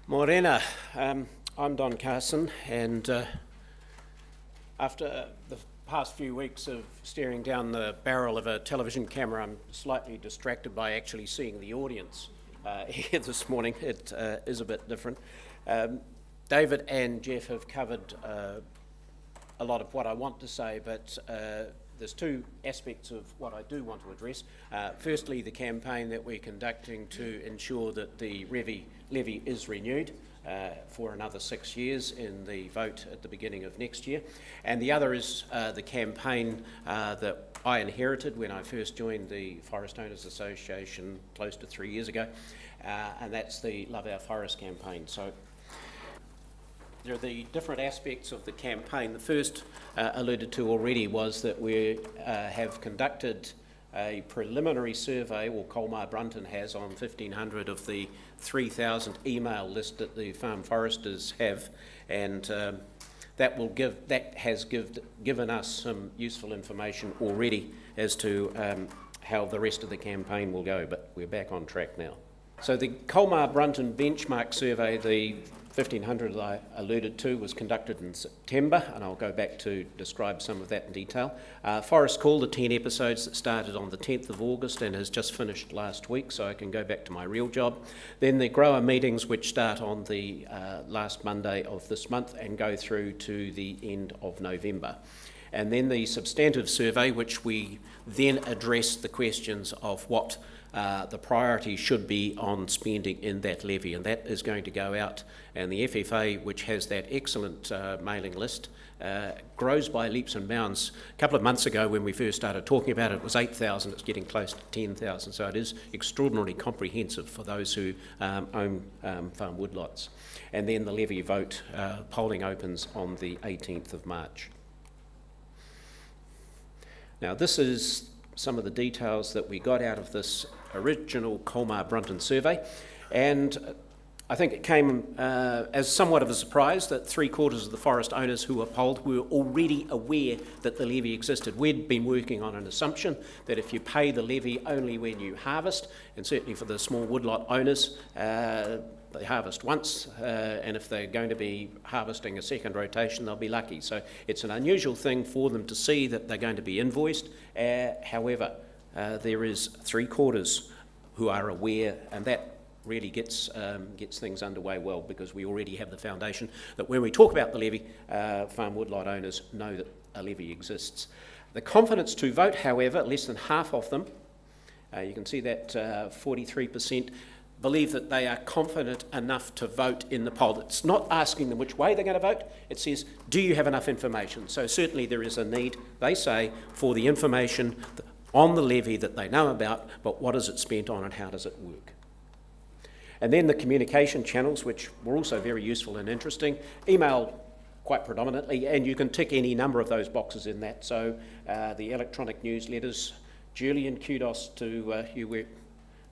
Morena, I'm Don Carson, and after the past few weeks of staring down the barrel of a television camera, I'm slightly distracted by actually seeing the audience here this morning. It is a bit different. David and Jeff have covered a lot of what I want to say, but there's two aspects of what I do want to address. Firstly, the campaign that we're conducting to ensure that the levy is renewed for another 6 years in the vote at the beginning of next year. And the other is the campaign that I inherited when I first joined the Forest Owners Association close to 3 years ago, and that's the Love Our Forest campaign. So there are the different aspects of the campaign. The first alluded to already was that we have conducted a preliminary survey, or Colmar Brunton has, on 1,500 of the 3,000 email list that the farm foresters have, and that has given us some useful information already as to how the rest of the campaign will go, but we're back on track now. So the Colmar Brunton benchmark survey, the 1,500 I alluded to, was conducted in September, and I'll go back to describe some of that in detail. Forest Call, the 10 episodes that started on the 10th of August and has just finished last week, so I can go back to my real job. Then the grower meetings, which start on the last Monday of this month and go through to the end of November. And then the substantive survey, which we then address the questions of what the priority should be on spending in that levy, and that is going to go out. And the FFA, which has that excellent mailing list, grows by leaps and bounds. A couple of months ago when we first started talking about it, it was 8,000, it's getting close to 10,000, so it is extraordinarily comprehensive for those who own farm woodlots. And then the levy vote, polling opens on the 18th of March. Now this is some of the details that we got out of this original Colmar Brunton survey, and I think it came as somewhat of a surprise that 3/4 of the forest owners who were polled were already aware that the levy existed. We'd been working on an assumption that if you pay the levy only when you harvest, and certainly for the small woodlot owners, they harvest once, and if they're going to be harvesting a second rotation, they'll be lucky. So it's an unusual thing for them to see that they're going to be invoiced. However, there is 3/4 who are aware, and that really gets things underway well, because we already have the foundation that when we talk about the levy, farm woodlot owners know that a levy exists. The confidence to vote, however, less than half of them, you can see that 43%, believe that they are confident enough to vote in the poll. It's not asking them which way they're going to vote, it says, do you have enough information? So certainly there is a need, they say, for the information on the levy that they know about, but what is it spent on and how does it work? And then the communication channels, which were also very useful and interesting. Email quite predominantly, and you can tick any number of those boxes in that. So the electronic newsletters, Julian, kudos to you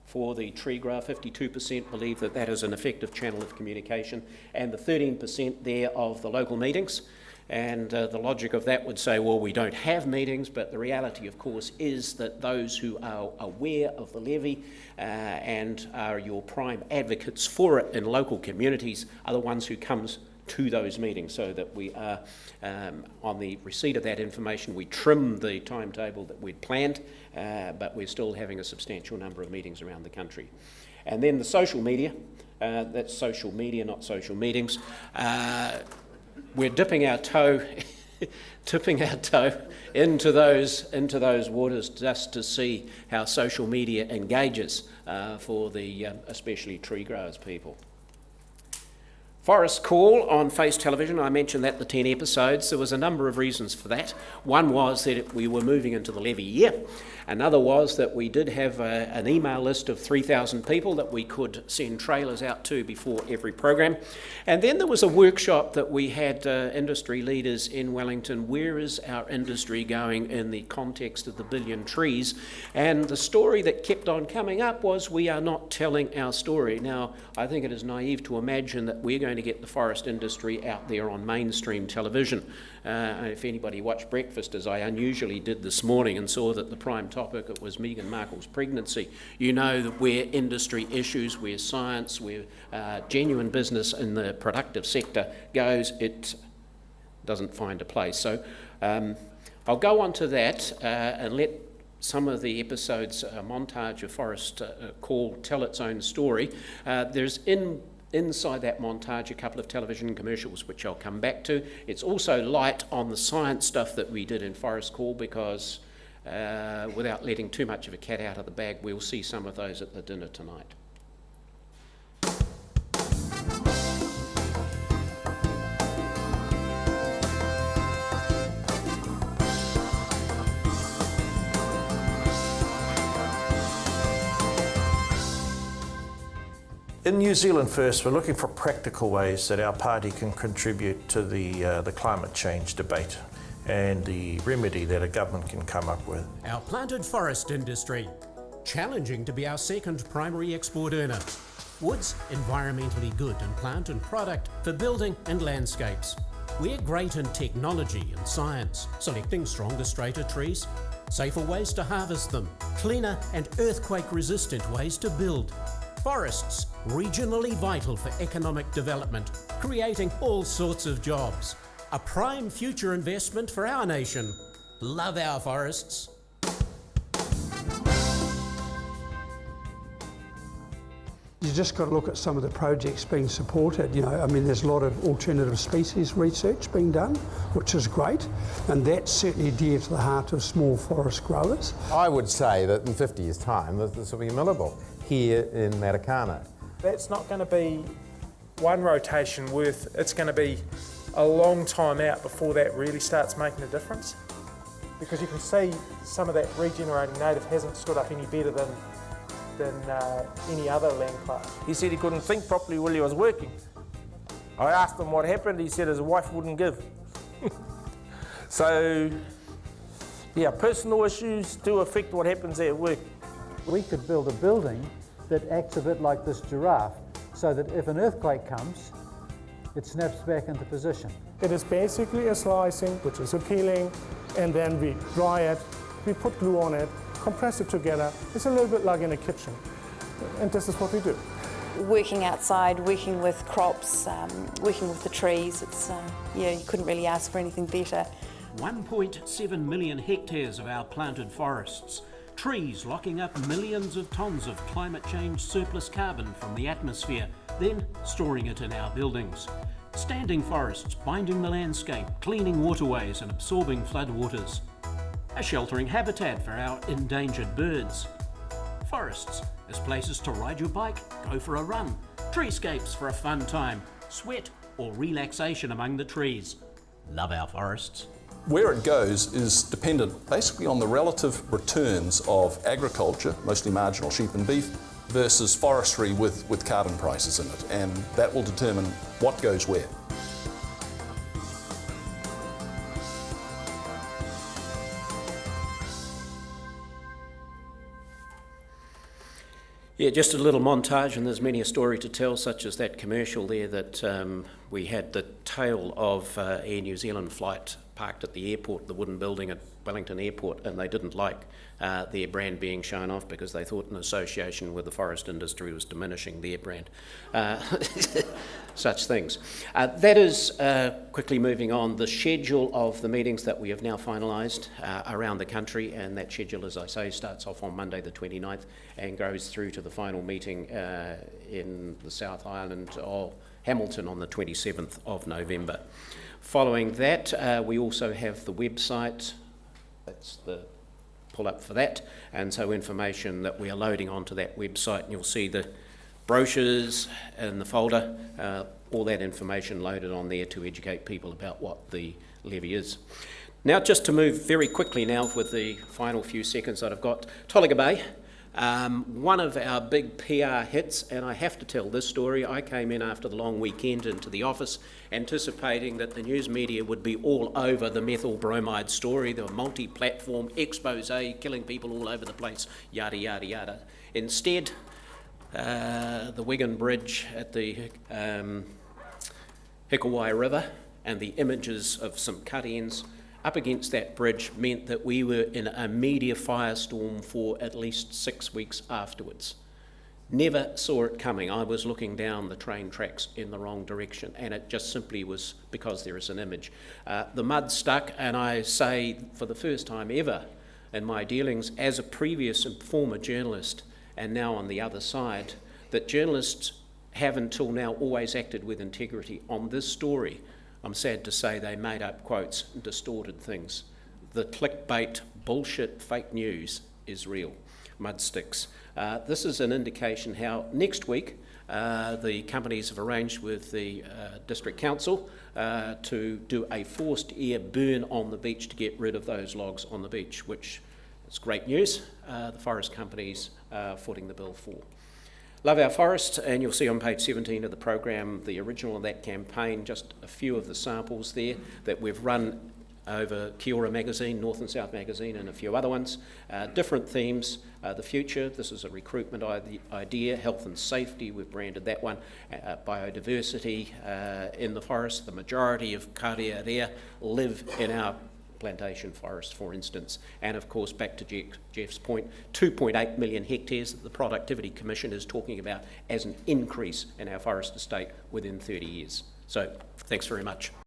for the tree grower. 52% believe that that is an effective channel of communication, and the 13% there of the local meetings. And the logic of that would say, well, we don't have meetings, but the reality, of course, is that those who are aware of the levy and are your prime advocates for it in local communities are the ones who comes to those meetings, so that we are, on the receipt of that information, we trim the timetable that we'd planned, but we're still having a substantial number of meetings around the country. And then the social media, that's social media, not social meetings. We're dipping our toe into those waters just to see how social media engages for the especially tree growers people. Forest Call on Face Television, I mentioned that the 10 episodes. There was a number of reasons for that. One was that we were moving into the levy year. Another was that we did have an email list of 3,000 people that we could send trailers out to before every program. And then there was a workshop that we had industry leaders in Wellington. Where is our industry going in the context of the billion trees? And the story that kept on coming up was, we are not telling our story. Now, I think it is naive to imagine that we're going going to get the forest industry out there on mainstream television. If anybody watched breakfast, as I unusually did this morning, and saw that the prime topic it was Meghan Markle's pregnancy, you know that where industry issues, where science, where genuine business in the productive sector goes, it doesn't find a place. So I'll go on to that and let some of the episodes, montage of Forest Call, tell its own story. There's inside that montage a couple of television commercials which I'll come back to. It's also light on the science stuff that we did in Forest Call, because without letting too much of a cat out of the bag, we'll see some of those at the dinner tonight. In New Zealand First, we're looking for practical ways that our party can contribute to the climate change debate and the remedy that a government can come up with. Our planted forest industry, challenging to be our second primary export earner. Wood's environmentally good in plant and product for building and landscapes. We're great in technology and science, selecting stronger, straighter trees, safer ways to harvest them, cleaner and earthquake-resistant ways to build. Forests, regionally vital for economic development, creating all sorts of jobs. A prime future investment for our nation. Love our forests. You just got to look at some of the projects being supported. I mean, there's a lot of alternative species research being done, which is great, and that's certainly dear to the heart of small forest growers. I would say that in 50 years' time, this will be millable here in Matakana. That's not going to be one rotation worth, it's going to be a long time out before that really starts making a difference. Because you can see some of that regenerating native hasn't stood up any better than any other land class. He said he couldn't think properly while he was working. I asked him what happened, he said his wife wouldn't give. So, yeah, personal issues do affect what happens at work. We could build a building that acts a bit like this giraffe, so that if an earthquake comes, it snaps back into position. It is basically a slicing, which is appealing, and then we dry it, we put glue on it, compress it together. It's a little bit like in a kitchen, and this is what we do. Working outside, working with crops, working with the trees, you couldn't really ask for anything better. 1.7 million hectares of our planted forests. Trees locking up millions of tonnes of climate change surplus carbon from the atmosphere, then storing it in our buildings. Standing forests binding the landscape, cleaning waterways and absorbing floodwaters. A sheltering habitat for our endangered birds. Forests as places to ride your bike, go for a run. Treescapes for a fun time, sweat or relaxation among the trees. Love our forests. Where it goes is dependent basically on the relative returns of agriculture, mostly marginal sheep and beef, versus forestry with carbon prices in it, and that will determine what goes where. Yeah, just a little montage, and there's many a story to tell, such as that commercial there that we had the tail of Air New Zealand flight parked at the airport, the wooden building at Wellington Airport, and they didn't like their brand being shown off because they thought an association with the forest industry was diminishing their brand. Such things. That is, quickly moving on, the schedule of the meetings that we have now finalised around the country, and that schedule, as I say, starts off on Monday the 29th and goes through to the final meeting in the South Island of Hamilton on the 27th of November. Following that, we also have the website. That's the pull-up for that, and so information that we are loading onto that website, and you'll see the brochures in the folder, all that information loaded on there to educate people about what the levy is. Now, just to move very quickly now with the final few seconds that I've got, Tolaga Bay. One of our big PR hits, and I have to tell this story. I came in after the long weekend into the office anticipating that the news media would be all over the methyl bromide story, the multi-platform expose, killing people all over the place, yada, yada, yada. Instead, the Wigan Bridge at the Hikawai River and the images of some cut-ends up against that bridge meant that we were in a media firestorm for at least 6 weeks afterwards. Never saw it coming. I was looking down the train tracks in the wrong direction, and it just simply was because there is an image. The mud stuck, and I say for the first time ever in my dealings as a previous and former journalist, and now on the other side, that journalists have until now always acted with integrity. On this story, I'm sad to say they made up quotes and distorted things. The clickbait, bullshit, fake news is real. Mud sticks. This is an indication how next week the companies have arranged with the District Council to do a forced air burn on the beach to get rid of those logs on the beach, which is great news. The forest companies are footing the bill for. Love our forests, and you'll see on page 17 of the program the original of that campaign, just a few of the samples there that we've run over Kia Ora magazine, North and South magazine, and a few other ones. Different themes, the future, this is a recruitment idea, health and safety, we've branded that one, biodiversity in the forest. The majority of karea live in our plantation forest, for instance, and of course, back to Jeff's point, 2.8 million hectares that the Productivity Commission is talking about as an increase in our forest estate within 30 years. So, thanks very much.